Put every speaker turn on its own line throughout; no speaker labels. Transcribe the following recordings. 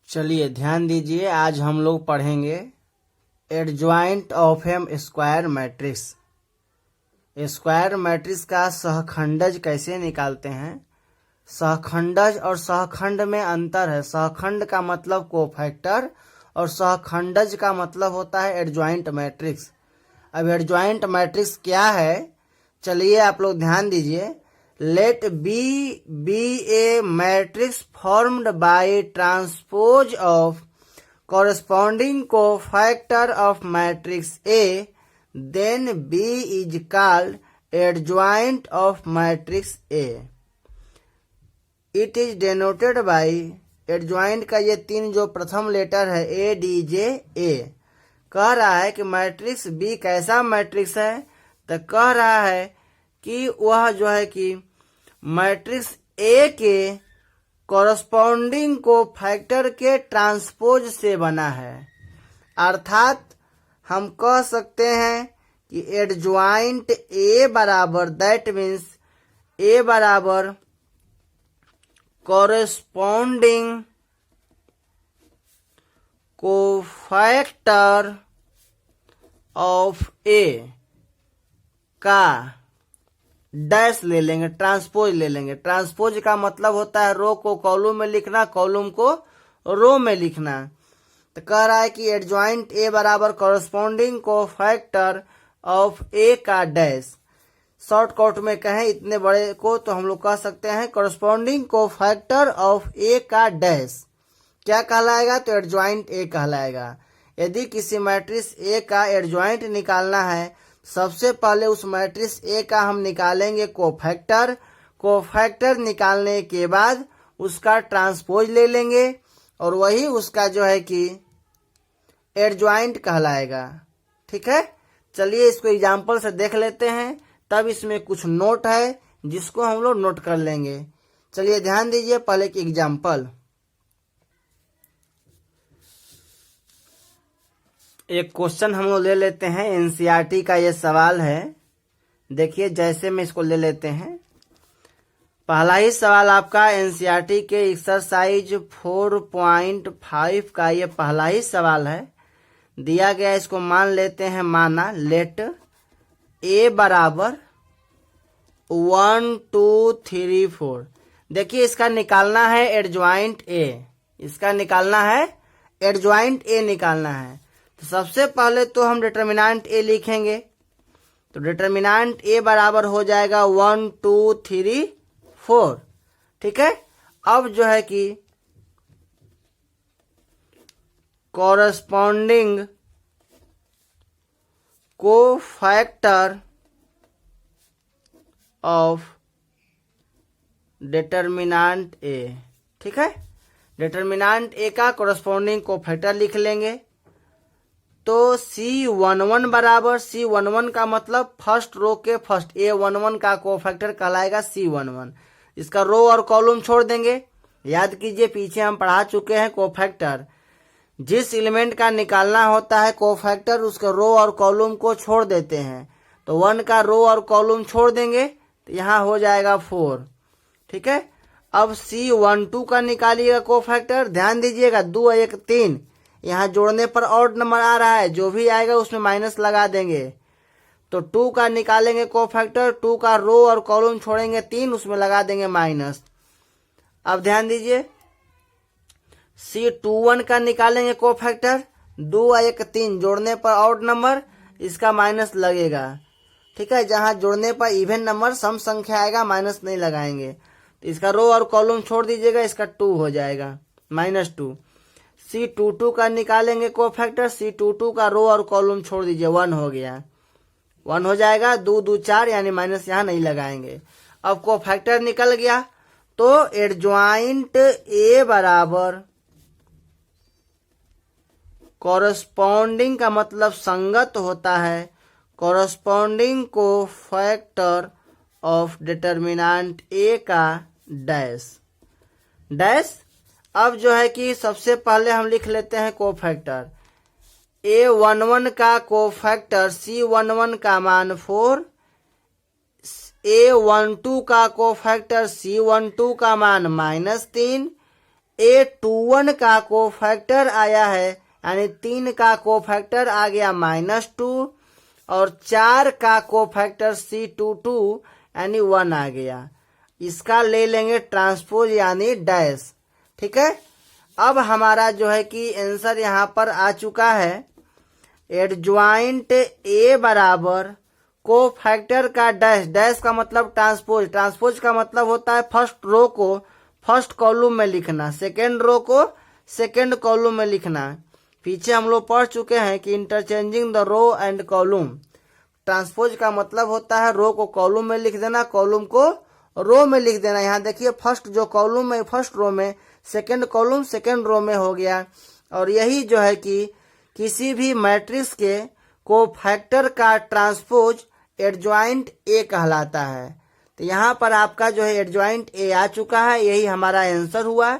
चलिए ध्यान दीजिए, आज हम लोग पढ़ेंगे adjoint of M square matrix. Square matrix का सहखंडज कैसे निकालते हैं। सहखंडज और सहखंड में अंतर है। सहखंड का मतलब कोफैक्टर और सहखंडज का मतलब होता है एडजॉइंट मैट्रिक्स। अब एडजॉइंट मैट्रिक्स क्या है, चलिए आप लोग ध्यान दीजिए। Let B be a matrix formed by transpose of corresponding cofactor of matrix A, then B is called adjoint of matrix A. It is denoted by adjoint का ये तीन जो प्रथम लेटर है A D J A। कह रहा है कि मैट्रिक्स B कैसा मैट्रिक्स है, तो कह रहा है कि वह जो है कि मैट्रिक्स A के कॉरस्पॉन्डिंग को फैक्टर के ट्रांसपोज से बना है। अर्थात हम कह सकते हैं कि एडजॉइंट ए बराबर दैट मीन्स ए बराबर कॉरस्पॉन्डिंग कोफैक्टर ऑफ ए का डैश ले लेंगे, ट्रांसपोज ले लेंगे। ट्रांसपोज का मतलब होता है रो को कॉलम में लिखना, कॉलम को रो में लिखना। तो कह रहा है कि एडजॉइंट ए बराबर कॉरस्पॉन्डिंग कोफैक्टर ऑफ ए का डैश। शॉर्टकट में कहें इतने बड़े को तो हम लोग कह सकते हैं कॉरस्पॉन्डिंग कोफैक्टर ऑफ ए का डैश क्या कहलाएगा, तो एडजॉइंट ए कहलाएगा। यदि किसी मैट्रिक्स ए का एडजॉइंट निकालना है, सबसे पहले उस मैट्रिक्स ए का हम निकालेंगे कोफैक्टर। कोफैक्टर निकालने के बाद उसका ट्रांसपोज ले लेंगे और वही उसका जो है कि एडजॉइंट कहलाएगा। ठीक है, चलिए इसको एग्जाम्पल से देख लेते हैं, तब इसमें कुछ नोट है जिसको हम लोग नोट कर लेंगे। चलिए ध्यान दीजिए, पहले की एग्जाम्पल। एक क्वेश्चन हम लोग ले लेते हैं, एनसीईआरटी का ये सवाल है। देखिए जैसे में इसको ले लेते हैं। पहला ही सवाल आपका एनसीईआरटी के एक्सरसाइज 4.5 का ये पहला ही सवाल है। दिया गया, इसको मान लेते हैं माना। लेट ए बराबर 1 2 3 4। देखिए इसका निकालना है एडजॉइंट ए, इसका निकालना है एडजॉइंट ए निकालना है। तो सबसे पहले तो हम डिटर्मिनेंट ए लिखेंगे। तो डिटर्मिनेंट ए बराबर हो जाएगा 1 2 3 4। ठीक है, अब जो है कि कॉरस्पॉन्डिंग कोफैक्टर ऑफ डिटर्मिनेंट ए। ठीक है, डिटर्मिनेंट ए का कॉरस्पॉन्डिंग कोफैक्टर लिख लेंगे। तो C11 बराबर C11 का मतलब फर्स्ट रो के फर्स्ट A11 का कोफैक्टर कहलाएगा C11। इसका रो और कॉलम छोड़ देंगे। याद कीजिए पीछे हम पढ़ा चुके हैं कोफैक्टर जिस एलिमेंट का निकालना होता है कोफैक्टर, उसका रो और कॉलम को छोड़ देते हैं। तो 1 का रो और कॉलम छोड़ देंगे तो यहाँ हो जाएगा 4। ठीक है, अब C12 का निकालिएगा कोफैक्टर। ध्यान दीजिएगा 2 1 3, यहाँ जोड़ने पर ऑड नंबर आ रहा है, जो भी आएगा उसमें माइनस लगा देंगे। तो 2 का निकालेंगे कोफैक्टर, 2 का रो और कॉलम छोड़ेंगे 3, उसमें लगा देंगे माइनस। अब ध्यान दीजिए C21 का निकालेंगे कोफैक्टर, 2 1 3 जोड़ने पर ऑड नंबर, इसका माइनस लगेगा। ठीक है, जहां जोड़ने पर इवन नंबर सम संख्या आएगा माइनस नहीं लगाएंगे। तो इसका रो और कॉलम छोड़ दीजिएगा, इसका 2 हो जाएगा -2। C22 का निकालेंगे कोफैक्टर, C22 का रो और कॉलम छोड़ दीजिए, 1 हो गया, 1 हो जाएगा। 2 2 4 यानी माइनस यहाँ नहीं लगाएंगे। अब कोफैक्टर निकल गया तो एडजॉइंट ए बराबर कॉरस्पॉन्डिंग का मतलब संगत होता है कॉरस्पॉन्डिंग कोफैक्टर ऑफ डिटर्मिनेंट ए का डैश। डैश अब जो है कि सबसे पहले हम लिख लेते हैं कोफैक्टर। A11 का कोफैक्टर C11 का मान 4, A12 का कोफैक्टर C12 का मान -3, A21 का कोफैक्टर आया है, यानी 3 का कोफैक्टर आ गया -2 और 4 का कोफैक्टर C22 यानी 1 आ गया। इसका ले लेंगे ट्रांसपोज यानी डैश। ठीक है, अब हमारा जो है कि आंसर यहाँ पर आ चुका है। एडज्वाइंट ए बराबर कोफैक्टर का डैश, डैश का मतलब ट्रांसपोज, ट्रांसपोज का मतलब होता है फर्स्ट रो को फर्स्ट कॉलम में लिखना, सेकेंड रो को सेकेंड कॉलम में लिखना। पीछे हम लोग पढ़ चुके हैं कि interchanging the row and column. Transpose का मतलब होता है रो को कॉलम में लिख देना, कॉलम को रो में लिख देना। यहाँ देखिए फर्स्ट जो कॉलम में फर्स्ट रो में, सेकेंड कॉलम सेकेंड रो में हो गया। और यही जो है कि किसी भी मैट्रिक्स के कोफैक्टर का ट्रांसपोज एडज्वाइंट ए कहलाता है। तो यहाँ पर आपका जो है एडज्वाइंट ए आ चुका है, यही हमारा आंसर हुआ।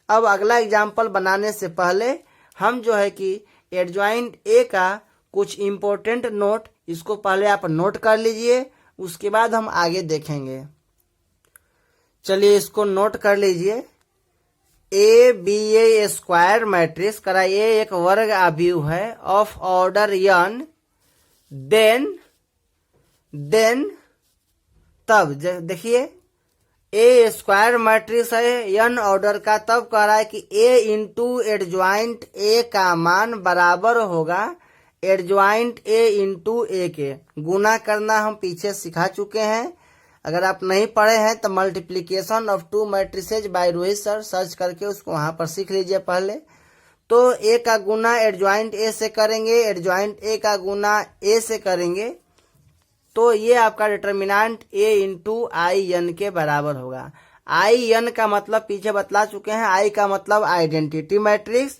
अब अगला एग्जाम्पल बनाने से पहले हम जो है कि एडज्वाइंट ए का कुछ इम्पोर्टेंट नोट, इसको पहले आप नोट कर लीजिए, उसके बाद हम आगे देखेंगे। चलिए इसको नोट कर लीजिए। A be a square matrix करा, ये एक वर्ग आव्यूह है ऑफ ऑर्डर n, देन तब देखिए ए स्क्वायर मैट्रिक्स है n ऑर्डर का, तब कह रहा है कि ए इंटू एडज्वाइंट ए का मान बराबर होगा एडज्वाइंट ए इंटू ए के। गुना करना हम पीछे सिखा चुके हैं, अगर आप नहीं पढ़े हैं तो multiplication of two matrices by Rohit sir search करके उसको वहां पर सीख लीजिए पहले। तो ए का गुना एडज्वाइंट ए से करेंगे, एडज्वाइंट ए का गुना ए से करेंगे, तो ये आपका determinant A into I N के बराबर होगा। आई एन का मतलब पीछे बतला चुके हैं, आई का मतलब आइडेंटिटी मैट्रिक्स।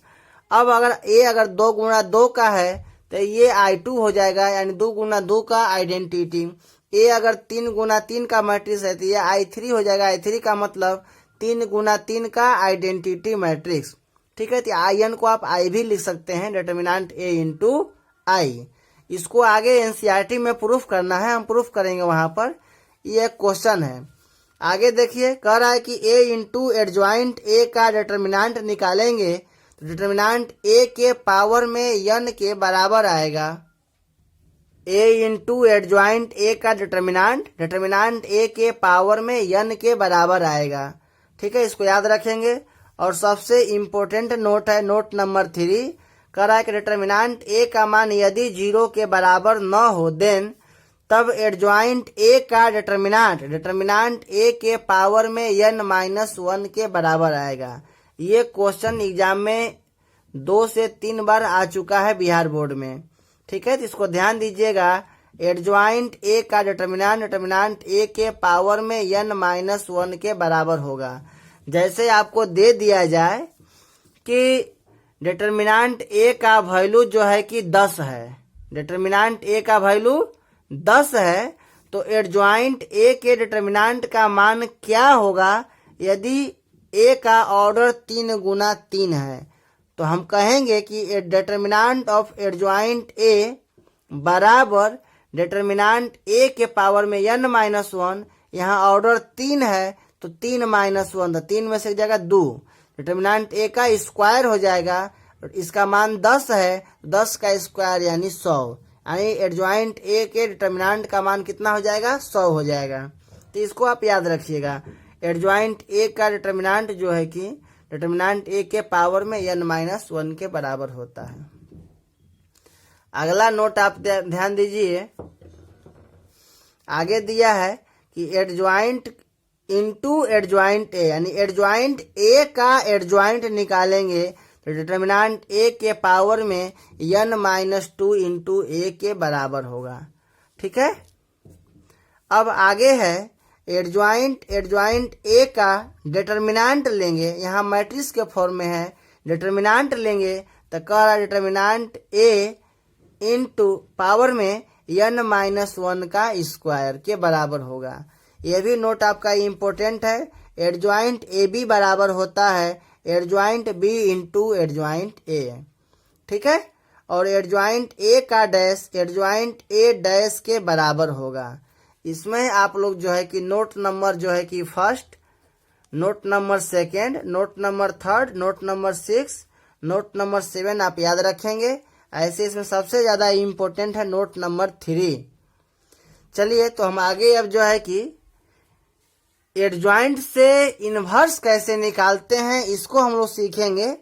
अब अगर ए अगर 2 गुना 2 का है तो ये I2 हो जाएगा, यानी 2 गुना 2 का आइडेंटिटी। ए अगर 3 गुना 3 का मैट्रिक्स है तो ये I3 हो जाएगा, I3 का मतलब 3 गुना 3 का आइडेंटिटी मैट्रिक्स। ठीक है, तो आई एन को आप आई भी लिख सकते हैं, डिटर्मिनेंट ए इंटू आई। इसको आगे एनसीईआरटी में प्रूफ करना है, हम प्रूफ करेंगे वहां पर। ये एक क्वेश्चन है, आगे देखिए कह रहा है कि ए इंटू एडज्वाइंट ए का डिटर्मिनेंट निकालेंगे तो डिटर्मिनेंट ए के पावर में n के बराबर आएगा। ए इंटू एडज्वाइंट ए का डिटर्मिनेंट ए के पावर में n के बराबर आएगा। ठीक है, इसको याद रखेंगे। और सबसे इम्पोर्टेंट नोट है नोट नंबर 3, कह रहा है कि डिटर्मिनेंट ए का मान यदि 0 के बराबर न हो देन तब एडज्वाइंट ए का डिटर्मिनेंट ए के पावर में n-1 के बराबर आएगा। ये क्वेश्चन एग्जाम में 2 से 3 बार आ चुका है बिहार बोर्ड में। ठीक है, तो इसको ध्यान दीजिएगा। एडज्वाइंट ए का डिटर्मिनेंट ए के पावर में n-1 के बराबर होगा। जैसे आपको दे दिया जाए कि डिटर्मिनेंट ए का वैल्यू जो है कि 10 है, डिटर्मिनेंट ए का वैल्यू 10 है, तो एडज्वाइंट ए के डिटर्मिनेंट का मान क्या होगा यदि ए का ऑर्डर 3 गुना 3 है। तो हम कहेंगे कि डिटर्मिनेंट ऑफ एडज्वाइंट ए बराबर डिटर्मिनेंट ए के पावर में n-1, यहाँ ऑर्डर 3 है तो 3-1, तो 3 में से जगह 2, डिटर्मिनेंट ए का स्क्वायर हो जाएगा। इसका मान 10 है, 10 का स्क्वायर यानी 100, यानी एडज्वाइंट ए के डिटर्मिनेंट का मान कितना हो जाएगा, 100 हो जाएगा। तो इसको आप याद रखिएगा। एडज्वाइंट ए का डिटर्मिनेंट जो है कि डिटर्मिनेंट ए के पावर में n-1 के बराबर होता है। अगला नोट आप ध्यान दीजिए, आगे दिया है कि एडज्वाइंट इंटू एडज्वाइंट ए, यानी एडज्वाइंट ए का एडज्वाइंट निकालेंगे तो डिटर्मिनेंट ए के पावर में n-2 इंटू ए के बराबर होगा। ठीक है, अब आगे है एडज्वाइंट ए का डिटर्मिनेंट लेंगे, यहाँ मैट्रिक्स के फॉर्म में है, डिटर्मिनेंट लेंगे तो कह रहा डिटर्मिनेंट ए इंटू पावर में n-1 का स्क्वायर के बराबर होगा। यह भी नोट आपका इम्पोर्टेंट है। एडज्वाइंट ए बी बराबर होता है एडज्वाइंट बी इंटू एडज्वाइंट ए। ठीक है, और एडज्वाइंट ए का डैश एडज्वाइंट ए डैश के बराबर होगा। इसमें आप लोग जो है कि नोट नंबर जो है कि first note number second, note number third, note number 6, note number 7 आप याद रखेंगे। ऐसे इसमें सबसे ज्यादा इम्पोर्टेंट है नोट नंबर 3। चलिए तो हम आगे अब जो है कि एडजॉइंट से इनवर्स कैसे निकालते हैं इसको हम लोग सीखेंगे।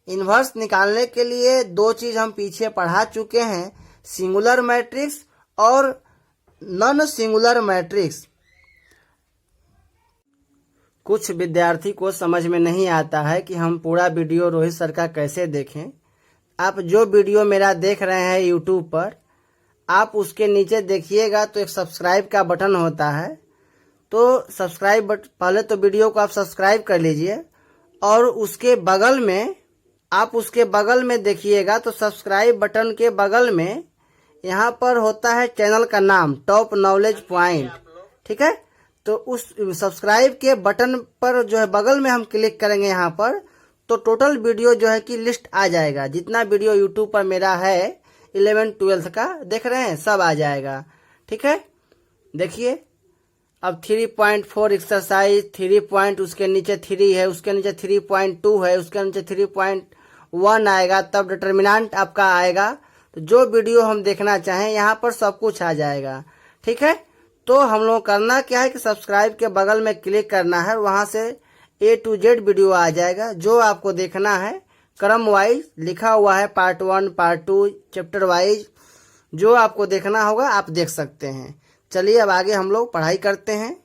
इनवर्स निकालने के लिए दो चीज हम पीछे पढ़ा चुके हैं, सिंगुलर मैट्रिक्स और नॉन सिंगुलर मैट्रिक्स। कुछ विद्यार्थी को समझ में नहीं आता है कि हम पूरा वीडियो रोहित सर का कैसे देखें। आप जो वीडियो मेरा देख रहे हैं यूट्यूब पर, आप उसके नीचे देखिएगा तो एक सब्सक्राइब का बटन होता है। तो सब्सक्राइब पहले तो वीडियो को आप सब्सक्राइब कर लीजिए और उसके बगल में देखिएगा तो सब्सक्राइब बटन के बगल में यहाँ पर होता है चैनल का नाम टॉप नॉलेज पॉइंट, ठीक है। तो उस सब्सक्राइब के बटन पर जो है बगल में हम क्लिक करेंगे यहाँ पर, तो टोटल वीडियो जो है कि लिस्ट आ जाएगा। जितना वीडियो यूट्यूब पर मेरा है 11th 12th का देख रहे हैं सब आ जाएगा, ठीक है। देखिए अब 3.4 एक्सरसाइज 3 उसके नीचे 3 है, उसके नीचे 3.2 है, उसके नीचे 3.1 आएगा, तब डिटर्मिनेंट आपका आएगा। तो जो वीडियो हम देखना चाहें यहाँ पर सब कुछ आ जाएगा, ठीक है। तो हम लोग करना क्या है कि सब्सक्राइब के बगल में क्लिक करना है, वहां से A to Z वीडियो आ जाएगा। जो आपको देखना है क्रम वाइज लिखा हुआ है, पार्ट 1 पार्ट 2 चैप्टर वाइज जो आपको देखना होगा आप देख सकते हैं। चलिए अब आगे हम लोग पढ़ाई करते हैं।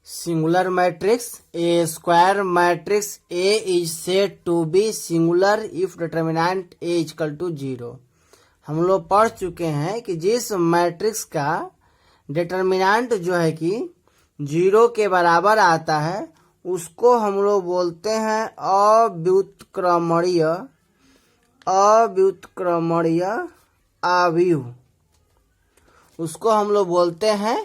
Singular matrix, A square matrix A is said to be singular if determinant A equal to 0। हम लोग पढ़ चुके हैं कि जिस मैट्रिक्स का डिटर्मिनेंट जो है कि 0 के बराबर आता है उसको हम लोग बोलते हैं अव्युत्क्रमणीय अवयव। उसको हम लोग बोलते हैं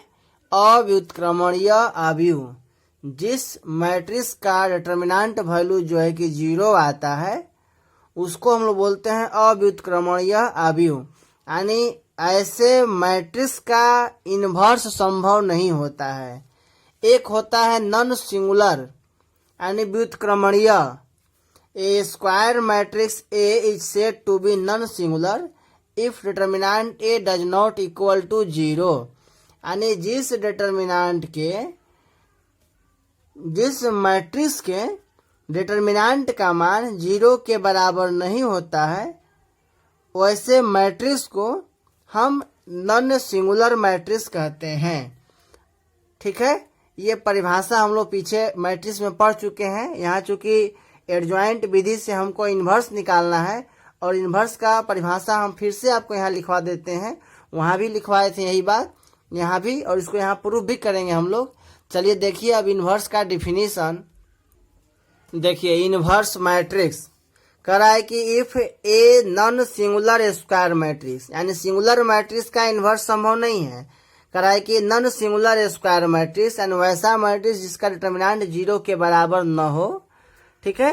अव्युत्क्रमणीय अवयव। जिस मैट्रिक्स का डिटर्मिनेंट वैल्यू जो है कि 0 आता है उसको हम लोग बोलते हैं अव्युत्क्रमणीय अवयव। यानी ऐसे मैट्रिक्स का इन्वर्स संभव नहीं होता है। एक होता है नॉन सिंगुलर यानी व्युत्क्रमणीय। A square matrix A is said to be non singular if determinant A does not equal to 0। यानी जिस मैट्रिक्स के डिटर्मिनेंट का मान 0 के बराबर नहीं होता है वैसे मैट्रिक्स को हम नॉन सिंगुलर मैट्रिक्स कहते हैं, ठीक है। ये परिभाषा हम लोग पीछे मैट्रिक्स में पढ़ चुके हैं। यहाँ चूंकि एडजॉइंट विधि से हमको इन्वर्स निकालना है और इन्वर्स का परिभाषा हम फिर से आपको यहाँ लिखवा देते हैं। वहाँ भी लिखवाए थे यही बात, यहाँ भी, और इसको यहाँ प्रूफ भी करेंगे हम लोग। चलिए देखिए अब इन्वर्स का डिफिनीशन देखिए। इन्वर्स मैट्रिक्स कह रहा है कि if a non singular square matrix, यानी सिंगुलर मैट्रिक्स का इन्वर्स संभव नहीं है। कह रहा है कि नॉन सिंगुलर स्क्वायर मैट्रिक्स यानी वैसा मैट्रिक्स जिसका डिटर्मिनेंट 0 के बराबर न हो, ठीक है।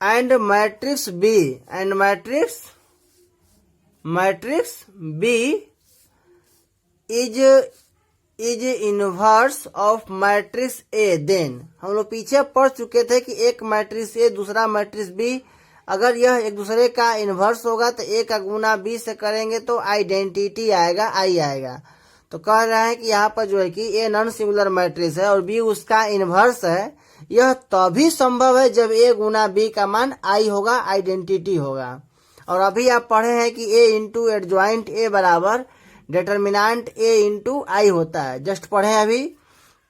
And matrix B is inverse of matrix A. Then हम लोग पीछे पढ़ चुके थे कि एक मैट्रिक्स ए दूसरा मैट्रिक्स बी, अगर यह एक दूसरे का इनवर्स होगा तो ए का गुना बी से करेंगे तो आइडेंटिटी आएगा, आई आएगा। तो कह रहे हैं कि यहाँ पर जो है कि ए नॉन सिंगुलर मैट्रिक्स है और बी उसका इनवर्स है। यह तभी संभव है जब ए गुना बी का मान आई होगा, आइडेंटिटी होगा। और अभी आप पढ़े हैं कि ए इंटू एडजॉइंट ए बराबर डिटर्मिनेंट ए इंटू आई होता है, जस्ट पढ़े अभी।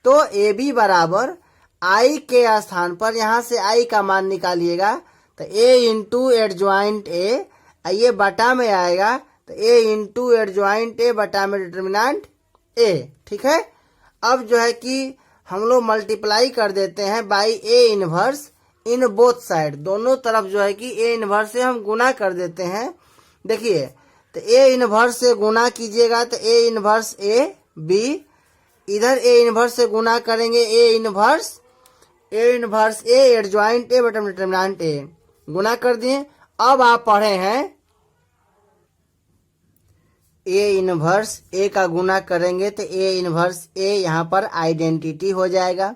तो ए बी बराबर आई के स्थान पर यहाँ से आई का मान निकालिएगा तो ए इंटू एडजॉइंट ए, ये बटा में आएगा तो ए इंटू एडजॉइंट ए बटा में डिटर्मिनेंट ए, ठीक है। अब जो है कि हम लोग मल्टीप्लाई कर देते हैं by A inverse in both side, दोनों तरफ जो है कि ए इनवर्स से हम गुना कर देते हैं। देखिए तो ए इनवर्स से गुना कीजिएगा तो ए इनवर्स ए बी, इधर ए इनवर्स से गुना करेंगे A inverse A adjoint A बटा डिटर्मिनेंट ए, गुना कर दिए। अब आप पढ़े हैं ए इनवर्स ए का गुना करेंगे तो ए इनवर्स ए यहाँ पर आइडेंटिटी हो जाएगा।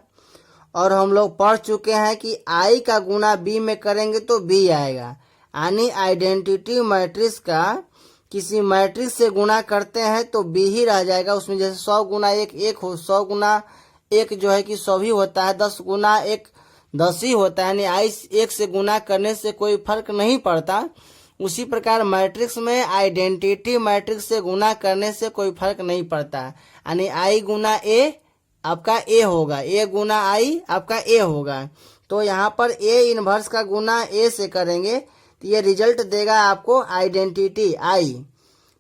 और हम लोग पढ़ चुके हैं कि आई का गुना बी में करेंगे तो बी आएगा, यानी आइडेंटिटी मैट्रिक्स का किसी मैट्रिक्स से गुना करते हैं तो बी ही रह जाएगा। उसमें जैसे 100 गुना 1 1 हो, 100 गुना 1 जो है कि 100 ही होता है, 10 गुना 1 10 ही होता है, यानी आई 1 से गुना करने से कोई फर्क नहीं पड़ता। उसी प्रकार मैट्रिक्स में आइडेंटिटी मैट्रिक्स से गुना करने से कोई फर्क नहीं पड़ता, यानी आई गुना ए आपका ए होगा, ए गुना आई आपका ए होगा। तो यहाँ पर ए इनवर्स का गुना ए से करेंगे तो ये रिजल्ट देगा आपको आइडेंटिटी आई,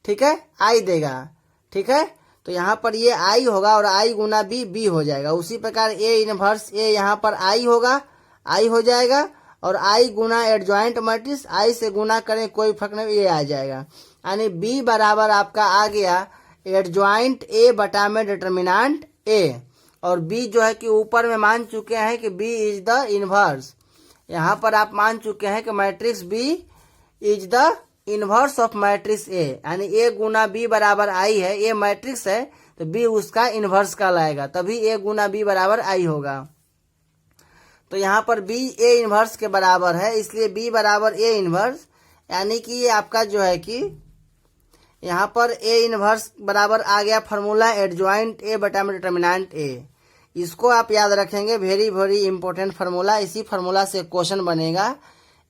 ठीक है, आई देगा, ठीक है। तो यहाँ पर ये आई होगा और आई गुना बी बी हो जाएगा। उसी प्रकार ए इनवर्स ए यहाँ पर आई होगा, आई हो जाएगा, और आई गुना एडजॉइंट मैट्रिक्स आई से गुना करें कोई फर्क नहीं, ये आ जाएगा, यानी बी बराबर आपका आ गया एडजॉइंट ए बटा में डिटर्मिनेंट ए। और बी जो है कि ऊपर में मान चुके हैं कि बी इज द इनवर्स, यहाँ पर आप मान चुके हैं कि matrix B is the inverse of matrix A, यानी ए गुना बी बराबर आई है, ए मैट्रिक्स है तो बी उसका इनवर्स का लाएगा, तभी ए गुना बी बराबर आई होगा। तो यहाँ पर बी ए इनवर्स के बराबर है, इसलिए बी बराबर ए इनवर्स, यानी कि ये आपका जो है कि यहाँ पर ए इनवर्स बराबर आ गया फार्मूला एडजॉइंट ए बटा में डिटर्मिनेंट ए। इसको आप याद रखेंगे, वेरी वेरी इंपॉर्टेंट फार्मूला। इसी फार्मूला से क्वेश्चन बनेगा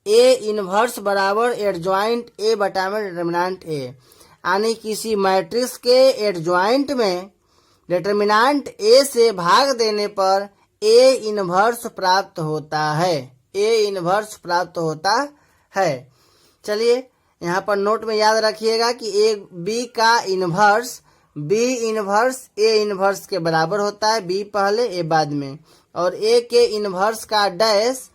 ए इनवर्स बराबर एडजॉइंट ए बटा में डिटर्मिनेंट ए, यानी किसी मैट्रिक्स के एडजॉइंट में डिटर्मिनेंट ए से भाग देने पर ए इनवर्स प्राप्त होता है, ए इनवर्स प्राप्त होता है। चलिए यहाँ पर नोट में याद रखिएगा कि ए बी का inverse B inverse A inverse के बराबर होता है, बी पहले ए बाद में, और ए के इनवर्स का डैश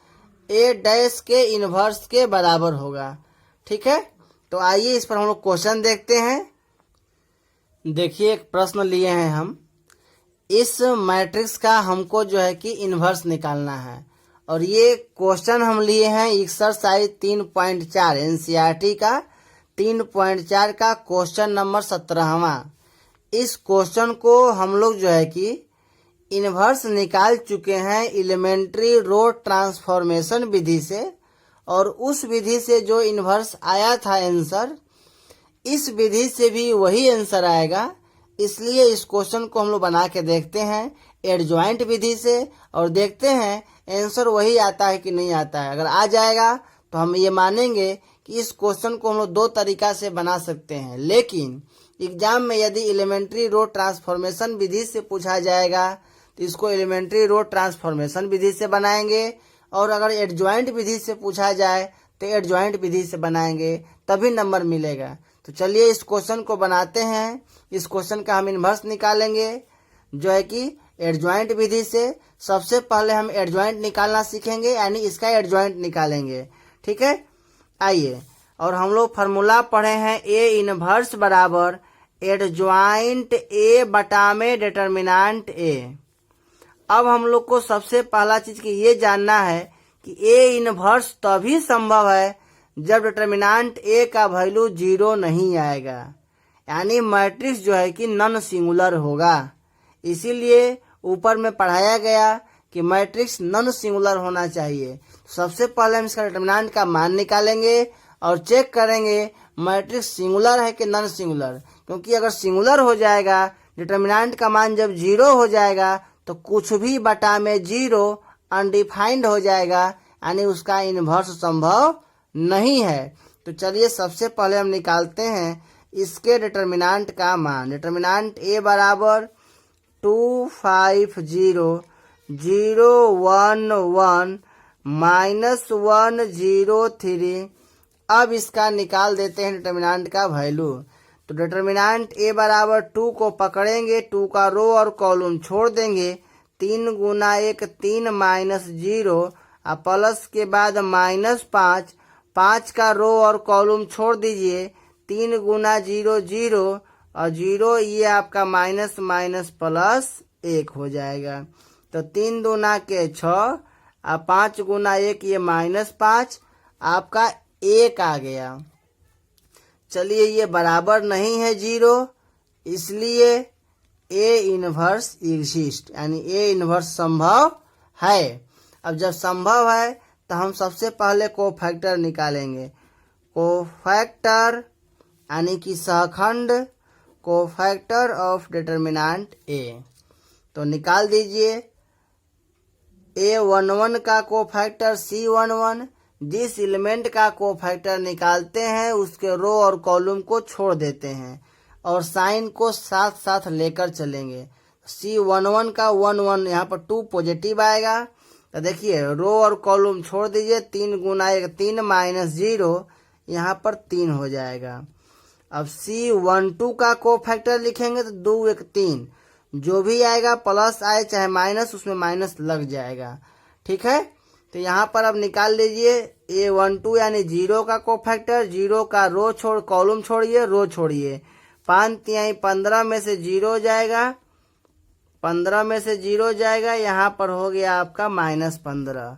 ए डैश के इनवर्स के बराबर होगा, ठीक है। तो आइए इस पर हम लोग क्वेश्चन देखते हैं। देखिए एक प्रश्न लिए हैं हम, इस मैट्रिक्स का हमको जो है कि इनवर्स निकालना है, और ये क्वेश्चन हम लिए हैं एक्सरसाइज 3.4 एनसीईआरटी का 3.4 का क्वेश्चन नंबर 17वां। इस क्वेश्चन को हम लोग जो है कि इनवर्स निकाल चुके हैं एलिमेंट्री रो ट्रांसफॉर्मेशन विधि से, और उस विधि से जो इनवर्स आया था आंसर, इस विधि से भी वही आंसर आएगा। इसलिए इस क्वेश्चन को हम लोग बना के देखते हैं एडजॉइंट विधि से, और देखते हैं आंसर वही आता है कि नहीं आता है। अगर आ जाएगा तो हम ये मानेंगे कि इस क्वेश्चन को हम लोग दो तरीका से बना सकते हैं, लेकिन एग्जाम में यदि एलिमेंट्री रो ट्रांसफॉर्मेशन विधि से पूछा जाएगा तो इसको एलिमेंट्री रो ट्रांसफॉर्मेशन विधि से बनाएंगे, और अगर एडजॉइंट विधि से पूछा जाए तो एडजॉइंट विधि से बनाएंगे, तभी नंबर मिलेगा। तो चलिए इस क्वेश्चन को बनाते हैं। इस क्वेश्चन का हम इनवर्स निकालेंगे जो है कि एडजॉइंट विधि से। सबसे पहले हम एडजॉइंट निकालना सीखेंगे, यानी इसका एडजॉइंट निकालेंगे, ठीक है। आइए, और हम लोग फार्मूला पढ़े हैं ए इनवर्स बराबर एडजॉइंट ए बटा में डिटर्मिनेंट ए। अब हम लोग को सबसे पहला चीज की ये जानना है कि ए इनवर्स तभी संभव है जब डिटर्मिनेंट ए का वैल्यू 0 नहीं आएगा, यानी मैट्रिक्स जो है कि नॉन सिंगुलर होगा। इसीलिए ऊपर में पढ़ाया गया कि मैट्रिक्स नॉन सिंगुलर होना चाहिए। सबसे पहले हम इसका डिटर्मिनेंट का मान निकालेंगे और चेक करेंगे मैट्रिक्स सिंगुलर है कि नॉन सिंगुलर, क्योंकि अगर सिंगुलर हो जाएगा, डिटर्मिनेंट का मान जब 0 हो जाएगा तो कुछ भी बटा में 0 अनडिफाइंड हो जाएगा, यानी उसका इनवर्स संभव नहीं है। तो चलिए सबसे पहले हम निकालते हैं इसके डिटर्मिनेंट का मान। डिटर्मिनेंट ए बराबर 250,011 -103। अब इसका निकाल देते हैं डिटर्मिनेंट का वैल्यू। तो डिटर्मिनेंट ए बराबर 2 को पकड़ेंगे, 2 का रो और कॉलम छोड़ देंगे, 3 गुना 1 3 -0 और प्लस के बाद -5, 5 का रो और कॉलम छोड़ दीजिए, 3 गुना 0 0 और 0, ये आपका माइनस माइनस प्लस 1 हो जाएगा। तो 3 दूना के 6 और 5 गुना 1 ये -5, आपका 1 आ गया। चलिए ये बराबर नहीं है 0, इसलिए ए इनवर्स एग्जिस्ट, यानी ए इनवर्स संभव है। अब जब संभव है तो हम सबसे पहले कोफैक्टर निकालेंगे। कोफैक्टर यानी कि सहखंड, कोफैक्टर ऑफ डिटर्मिनेंट ए। तो निकाल दीजिए A11 का कोफैक्टर C11। जिस एलिमेंट का कोफैक्टर निकालते हैं उसके रो और कॉलम को छोड़ देते हैं और साइन को साथ साथ लेकर चलेंगे। C11 का 1 यहाँ पर 2 पॉजिटिव आएगा। तो देखिए रो और कॉलम छोड़ दीजिए, 3 गुना 1 3 माइनस 0 यहाँ पर 3 हो जाएगा। अब C12 का कोफैक्टर लिखेंगे तो 2 1 3, जो भी आएगा प्लस आए चाहे माइनस, उसमें माइनस लग जाएगा। ठीक है, तो यहाँ पर अब निकाल लीजिए A12 यानी 0 का कोफैक्टर। 0 का रो छोड़ कॉलम छोड़िए, रो छोड़िए। 5 तिहाई 15 में से 0 जाएगा, 15 में से 0 जाएगा, यहाँ पर हो गया आपका -15।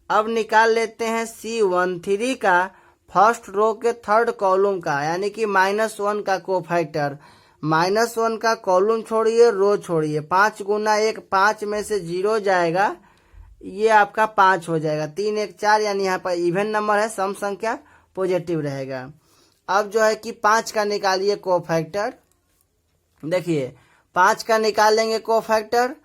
अब निकाल लेते हैं C13 का फर्स्ट रो के थर्ड कॉलम का, यानी कि -1 का कोफैक्टर। -1 का कॉलम छोड़िए, रो छोड़िए। 5 गुना 1 5 में से 0 जाएगा, ये आपका 5 हो जाएगा। 3 1 4, यानी यहाँ पर इवन नंबर है, सम संख्या पॉजिटिव रहेगा। अब जो है कि 5 का निकालिए कोफैक्टर। देखिए 5 का निकालेंगे कोफैक्टर।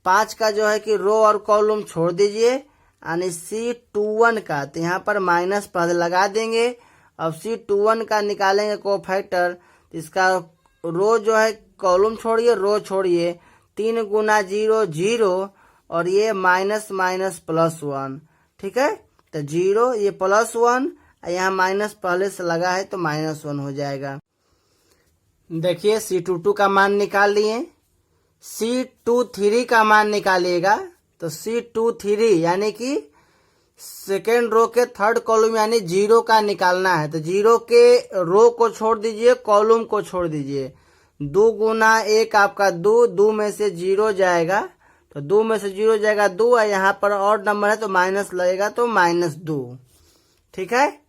5 का जो है कि रो और कॉलम छोड़ दीजिए, यानी C21 का, तो यहाँ पर माइनस पहले लगा देंगे। अब C21 का निकालेंगे कोफैक्टर, इसका रो जो है कॉलम छोड़िए, रो छोड़िए। 3 गुना 0 0, और ये माइनस माइनस +1। ठीक है, तो 0 ये +1, यहाँ माइनस पहले से लगा है तो -1 हो जाएगा। देखिए C22 का मान निकाल लिए। C23 का मान निकालिएगा तो C23 यानी कि सेकेंड रो के थर्ड कॉलम यानी 0 का निकालना है। तो 0 के रो को छोड़ दीजिए, कॉलम को छोड़ दीजिए। 2 गुना 1 आपका 2, 2 में से 0 जाएगा, तो 2 में से 0 जाएगा 2, और यहाँ पर और नंबर है तो माइनस लगेगा तो -2। ठीक है,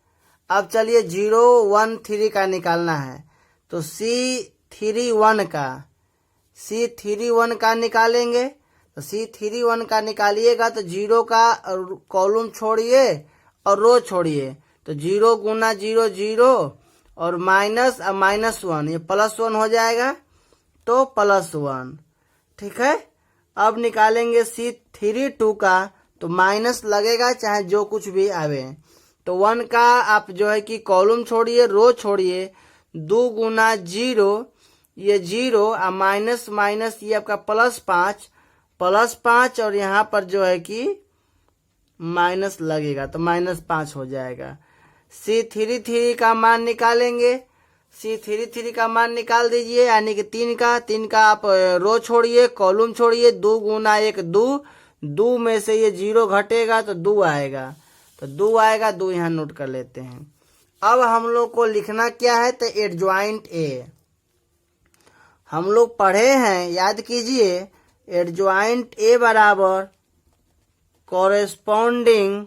अब चलिए 0 1 3 का निकालना है। तो C31 का निकालेंगे। तो C31 का निकालिएगा तो 0 का कॉलम छोड़िए और रो छोड़िए। तो 0 गुना 0 0, और माइनस -1, ये +1 हो जाएगा तो +1। ठीक है, अब निकालेंगे C32 का, तो माइनस लगेगा चाहे जो कुछ भी आवे। तो 1 का आप जो है कि कॉलम छोड़िए, रो छोड़िए। 2 गुना 0, ये 0, और माइनस माइनस ये आपका +5, और यहाँ पर जो है कि माइनस लगेगा तो -5 हो जाएगा। C33 का मान निकालेंगे। C33 का मान निकाल दीजिए, यानी कि 3 का आप रो छोड़िए, कॉलम छोड़िए। 2 गुना 1 2, 2 में से ये 0 घटेगा तो 2 आएगा, तो 2 आएगा, 2 यहाँ नोट कर लेते हैं। अब हम लोग को लिखना क्या है, तो एडजॉइंट ए। हम लोग पढ़े हैं, याद कीजिए, एडजॉइंट ए बराबर कॉरेस्पॉन्डिंग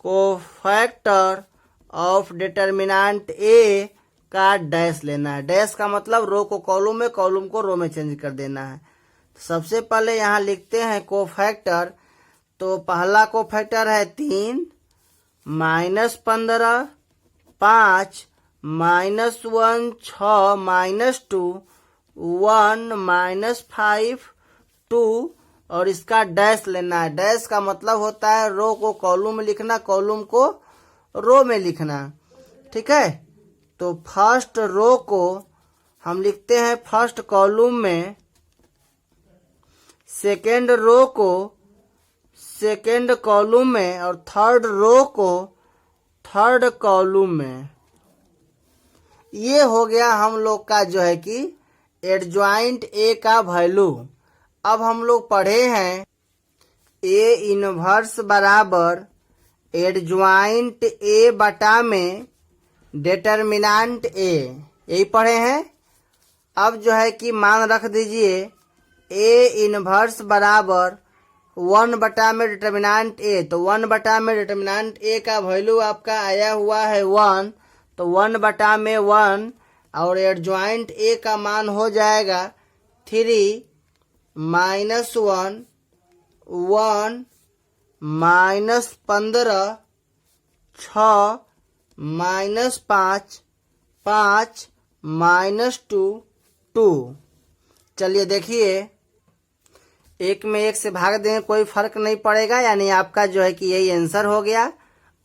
कोफैक्टर ऑफ डिटर्मिनेंट ए का डैश लेना है। डैश का मतलब रो को कॉलम में, कॉलम को रो में चेंज कर देना है। सबसे पहले यहाँ लिखते हैं कोफैक्टर। तो पहला कोफैक्टर है 3 -15 5 -1 6 -2 1 -5 2, और इसका डैश लेना है। डैश का मतलब होता है रो को कॉलम में लिखना, कॉलम को रो में लिखना। ठीक है, तो फर्स्ट रो को हम लिखते हैं फर्स्ट कॉलम में, सेकेंड रो को सेकेंड कॉलम में, और थर्ड रो को थर्ड कॉलम में। ये हो गया हम लोग का जो है कि एडजॉइंट ए का वैल्यू। अब हम लोग पढ़े हैं ए इनवर्स बराबर एडजॉइंट ए बटा में डिटर्मिनेंट ए, यही पढ़े हैं। अब जो है कि मान रख दीजिए ए इनवर्स बराबर 1 में डिटर्मिनेंट ए, तो 1 में डिटर्मिनेंट ए का वैल्यू आपका आया हुआ है 1, तो 1/1 और एडजॉइंट ए का मान हो जाएगा 3 -1 1 -15 6 -5 5 -2 2। चलिए देखिए, एक में एक से भाग दें कोई फर्क नहीं पड़ेगा, यानी आपका जो है कि यही आंसर हो गया।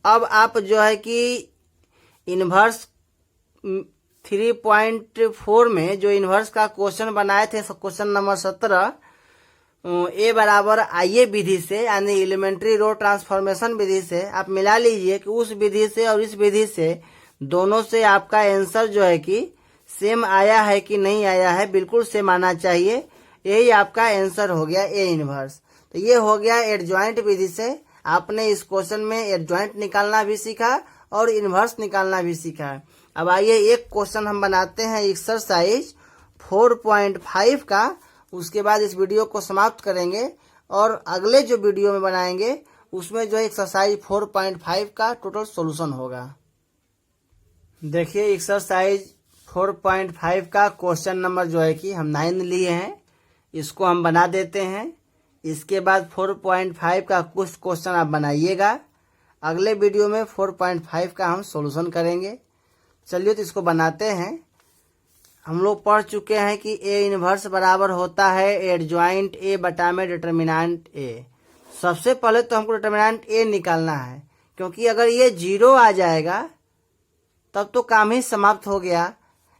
अब आप जो है कि इन्वर्स 3.4 में जो इन्वर्स का क्वेश्चन बनाए थे, क्वेश्चन नंबर 17, ए बराबर आईए विधि से यानी एलिमेंट्री रो ट्रांसफॉर्मेशन विधि से आप मिला लीजिए कि उस विधि से और इस विधि से दोनों से आपका आंसर जो है कि सेम आया है कि नहीं आया है, बिल्कुल सेम आना चाहिए। यही आपका आंसर हो गया ए इनवर्स। तो ये हो गया एडजॉइंट विधि से। आपने इस क्वेश्चन में एडजॉइंट निकालना भी सीखा और इनवर्स निकालना भी सीखा। अब आइए एक क्वेश्चन हम बनाते हैं एक्सरसाइज 4.5 का, उसके बाद इस वीडियो को समाप्त करेंगे और अगले जो वीडियो में बनाएंगे उसमें जो है एक्सरसाइज 4.5 का टोटल सॉल्यूशन होगा। देखिए एक्सरसाइज 4.5 का क्वेश्चन नंबर जो है कि हम 9 लिए हैं, इसको हम बना देते हैं। इसके बाद 4.5 का कुछ क्वेश्चन आप बनाइएगा। अगले वीडियो में 4.5 का हम सॉल्यूशन करेंगे। चलिए तो इसको बनाते हैं। हम लोग पढ़ चुके हैं कि ए इनवर्स बराबर होता है एडजॉइंट ए बटा में डिटर्मिनेंट ए। सबसे पहले तो हमको डिटर्मिनेंट ए निकालना है, क्योंकि अगर ये 0 आ जाएगा तब तो काम ही समाप्त हो गया,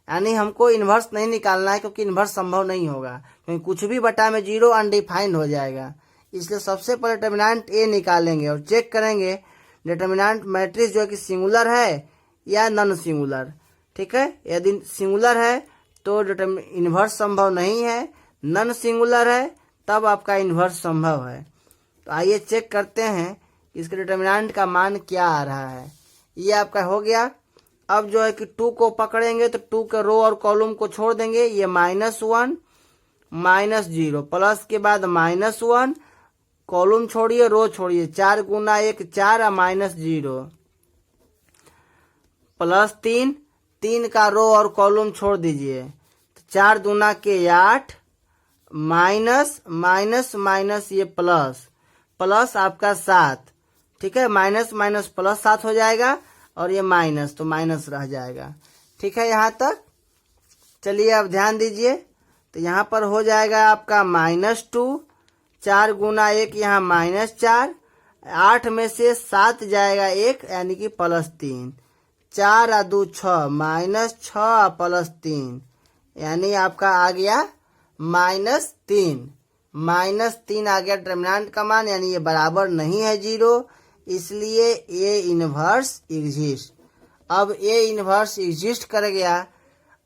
यानी हमको इन्वर्स नहीं निकालना है, क्योंकि इन्वर्स संभव नहीं होगा, क्योंकि कुछ भी बटा में 0 अनडिफाइंड हो जाएगा। इसलिए सबसे पहले डिटर्मिनेंट ए निकालेंगे और चेक करेंगे डिटर्मिनेंट मैट्रिक्स जो है कि सिंगुलर है या नॉन सिंगुलर। ठीक है, यदि सिंगुलर है तो इन्वर्स संभव नहीं है, नॉन सिंगुलर है तब आपका इन्वर्स संभव है। तो आइए चेक करते हैं इसके डिटर्मिनेंट का मान क्या आ रहा है। ये आपका हो गया। अब जो है कि 2 को पकड़ेंगे तो 2 के रो और कॉलम को छोड़ देंगे। ये -1 -0 प्लस के बाद -1 कॉलम छोड़िए रो छोड़िए, 4 गुना 1 4 -0 प्लस 3 का रो और कॉलम छोड़ दीजिए, 4 दूना के 8 माइनस माइनस माइनस ये प्लस आपका 7। ठीक है, माइनस माइनस प्लस 7 हो जाएगा और ये माइनस तो माइनस रह जाएगा। ठीक है, यहाँ तक। चलिए अब ध्यान दीजिए, तो यहाँ पर हो जाएगा आपका -2, 4 गुना 1 यहाँ -4, 8 में से 7 जाएगा 1 यानी कि +3, 4 और 2 6 -6 +3 यानी आपका आ गया -3। -3 आ गया डिटर्मिनेंट का मान, यानी ये बराबर नहीं है 0, इसलिए ए इनवर्स एग्जिस्ट। अब ए इनवर्स एग्जिस्ट कर गया।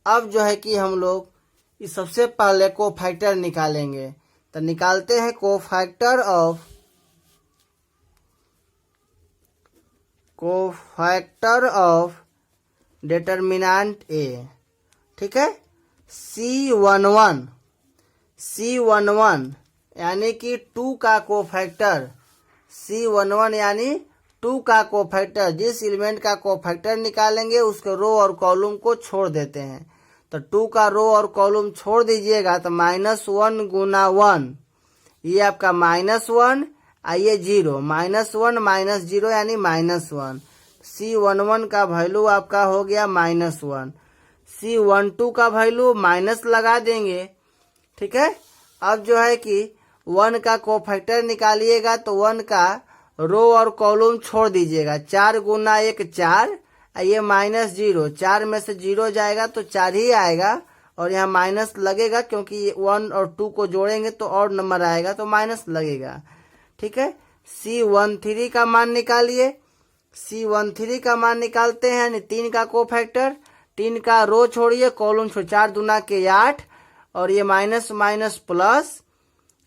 अब जो है कि हम लोग इस सबसे पहले कोफैक्टर निकालेंगे। तो निकालते हैं कोफैक्टर ऑफ डिटर्मिनेंट ए। ठीक है, C11 यानी कि 2 का कोफैक्टर, C11 यानी 2 का कोफैक्टर। जिस एलिमेंट का कोफैक्टर निकालेंगे उसके रो और कॉलम को छोड़ देते हैं। तो 2 का रो और कॉलम छोड़ दीजिएगा तो -1 गुना 1 ये आपका -1 आइए 0 -1 -0 यानी -1। C11 का वैल्यू आपका हो गया -1। C12 का वैल्यू माइनस लगा देंगे। ठीक है, अब जो है कि 1 का कोफैक्टर निकालिएगा तो 1 का रो और कॉलम छोड़ दीजिएगा, 4 गुना 1 4 ये -0, 4 में से 0 जाएगा तो 4 ही आएगा और यहाँ माइनस लगेगा, क्योंकि 1 और 2 को जोड़ेंगे तो और नंबर आएगा तो माइनस लगेगा। ठीक है, C13 का मान निकालिए। C13 का मान निकालते हैं, यानी 3 का कोफैक्टर, 3 का रो छोड़िए कॉलम छोड़िए, 4 दूना के 8 और ये माइनस माइनस प्लस,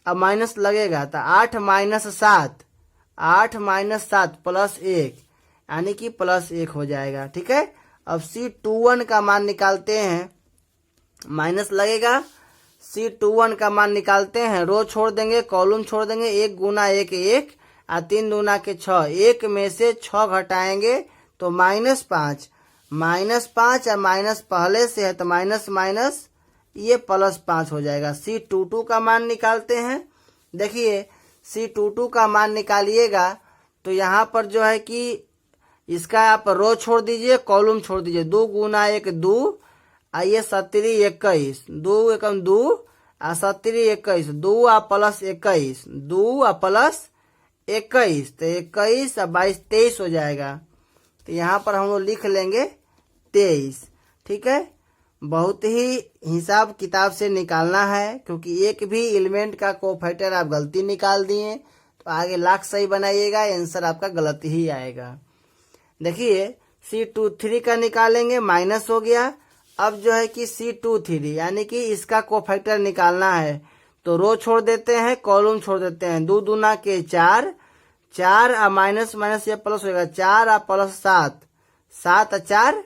अब माइनस लगेगा तो 8 - 7 +1 यानी कि +1 हो जाएगा। ठीक है, अब C21 का मान निकालते हैं, माइनस लगेगा C21 का मान निकालते हैं। रो छोड़ देंगे, कॉलम छोड़ देंगे, 1 गुना 1 1 और 3 दूना के 6, 1 में से 6 घटाएंगे तो -5, -5 और माइनस पहले से है तो माइनस माइनस ये +5 हो जाएगा। C22 का मान निकालते हैं। देखिए C22 का मान निकालिएगा तो यहाँ पर जो है कि इसका आप रो छोड़ दीजिए, कॉलम छोड़ दीजिए। 2 गुना 1 2 और ये 7 21, 2 एकम 2 और 7 21, 2 और +21, 2 और +21 तो 21 और 22 23 हो जाएगा। तो यहाँ पर हम लोग लिख लेंगे 23। ठीक है, बहुत ही हिसाब किताब से निकालना है, क्योंकि एक भी एलिमेंट का कोफैक्टर आप गलती निकाल दिए तो आगे लाख सही बनाइएगा, आंसर आपका गलत ही आएगा। देखिए C23 का निकालेंगे, माइनस हो गया। अब जो है कि C23 यानी कि इसका कोफैक्टर निकालना है तो रो छोड़ देते हैं, कॉलम छोड़ देते हैं। 2 दूना के 4, 4 और माइनस माइनस ये प्लस होगा, 4 और +7, 7 और 4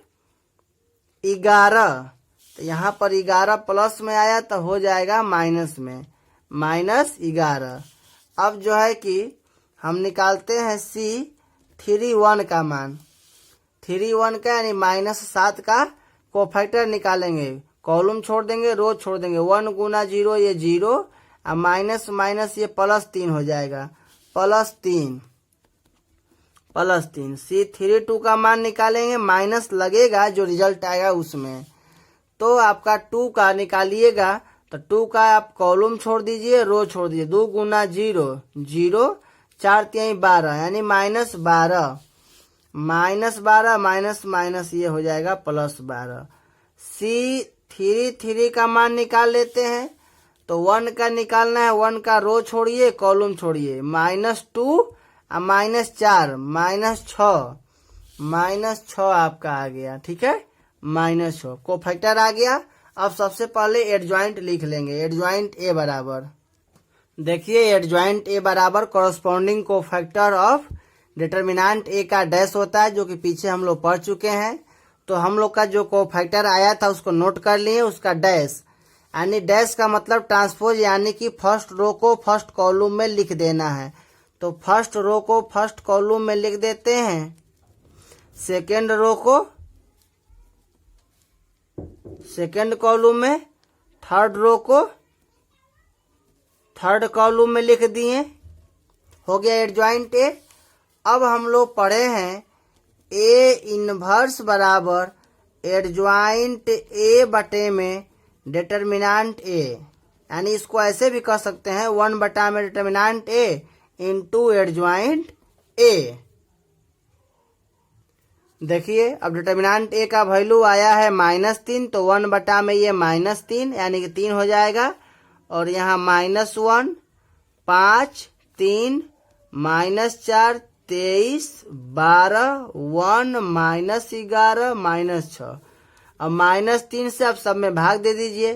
11। तो यहाँ पर 11 प्लस में आया तो हो जाएगा माइनस में, -11। अब जो है कि हम निकालते हैं C31 का मान, 31 का यानी -7 का कोफैक्टर निकालेंगे। कॉलम छोड़ देंगे, रो छोड़ देंगे। 1 गुना 0 ये 0 और माइनस माइनस ये +3 हो जाएगा, +3। C32 का मान निकालेंगे, माइनस लगेगा जो रिजल्ट आएगा उसमें। तो आपका 2 का निकालिएगा तो 2 का आप कॉलम छोड़ दीजिए, रो छोड़ दीजिए। 2 गुना 0 0, 4 3 12 यानी -12, -12 माइनस माइनस ये हो जाएगा +12। C33 का मान निकाल लेते हैं तो 1 का निकालना है। 1 का रो छोड़िए, कॉलम छोड़िए। -2 और -4 -6 आपका आ गया। ठीक है, -6 कोफैक्टर आ गया। अब सबसे पहले एडजॉइंट लिख लेंगे। एडजॉइंट A बराबर, देखिए एडजॉइंट A बराबर corresponding cofactor of determinant A का डैश होता है, जो कि पीछे हम लोग पढ़ चुके हैं। तो हम लोग का जो कोफैक्टर आया था उसको नोट कर लिए, उसका डैश यानी डैश का मतलब ट्रांसपोज यानी कि फर्स्ट रो को फर्स्ट कॉलम में लिख देना है। तो फर्स्ट रो को फर्स्ट कॉलम में लिख देते हैं, सेकेंड रो को सेकेंड कॉलम में, थर्ड रो को थर्ड कॉलम में लिख दिए। हो गया एडजॉइंट ए। अब हम लोग पढ़े हैं ए इनवर्स बराबर एडजॉइंट ए बटे में डिटर्मिनेंट ए, यानी इसको ऐसे भी कह सकते हैं 1 बटा में determinant A into adjoint A. देखिए अब डिटर्मिनेंट ए का वैल्यू आया है -3, तो 1 बटा में ये -3 यानी कि 3 हो जाएगा। और यहाँ -1 5 3 -4 23 12 1 -11 -6। अब -3 से आप सब में भाग दे दीजिए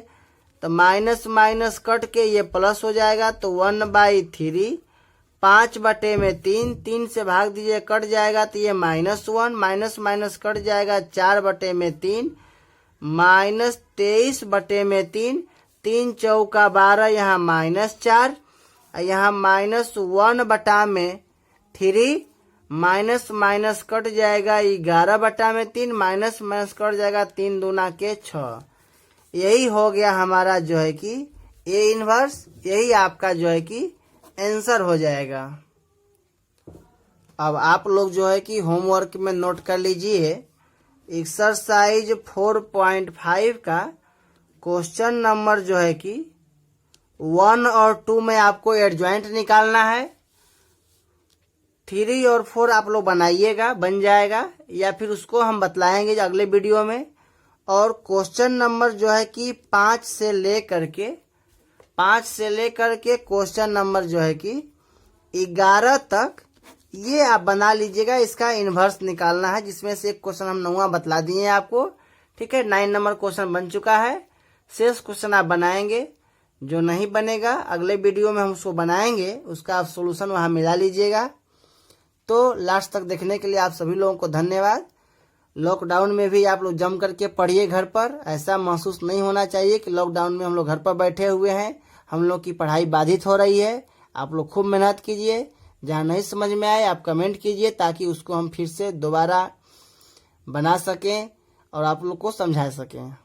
तो माइनस माइनस कट के ये प्लस हो जाएगा। तो 1/3 5 बटे में 3, 3 से भाग दीजिए कट जाएगा तो ये -1 माइनस माइनस कट जाएगा 4 बटे में 3 -23 बटे में 3, 3 चौका 12 यहाँ -4 यहाँ -1 बटा में 3 माइनस माइनस कट जाएगा 11 बटा में 3 माइनस माइनस कट जाएगा 3 दूना के 6। यही हो गया हमारा जो है कि ए इनवर्स, यही आपका जो है कि आंसर हो जाएगा। अब आप लोग जो है कि होमवर्क में नोट कर लीजिए एक्सरसाइज 4.5 का क्वेश्चन नंबर जो है कि 1 और 2 में आपको एडजॉइंट निकालना है। 3 और 4 आप लोग बनाइएगा, बन जाएगा, या फिर उसको हम बतलाएंगे अगले वीडियो में। और क्वेश्चन नंबर जो है कि 5 से लेकर के क्वेश्चन नंबर जो है कि 11 तक ये आप बना लीजिएगा। इसका इन्वर्स निकालना है, जिसमें से एक क्वेश्चन हम 9वां बतला दिए हैं आपको। ठीक है, 9 नंबर क्वेश्चन बन चुका है, शेष क्वेश्चन आप बनाएंगे। जो नहीं बनेगा अगले वीडियो में हम उसको बनाएंगे, उसका आप सोल्यूशन वहां मिला लीजिएगा। तो लास्ट तक देखने के लिए आप सभी लोगों को धन्यवाद। लॉकडाउन में भी आप लोग जम करके पढ़िए घर पर। ऐसा महसूस नहीं होना चाहिए कि लॉकडाउन में हम लोग घर पर बैठे हुए हैं, हम लोग की पढ़ाई बाधित हो रही है। आप लोग खूब मेहनत कीजिए। जहाँ नहीं समझ में आए आप कमेंट कीजिए, ताकि उसको हम फिर से दोबारा बना सकें और आप लोग को समझा सकें।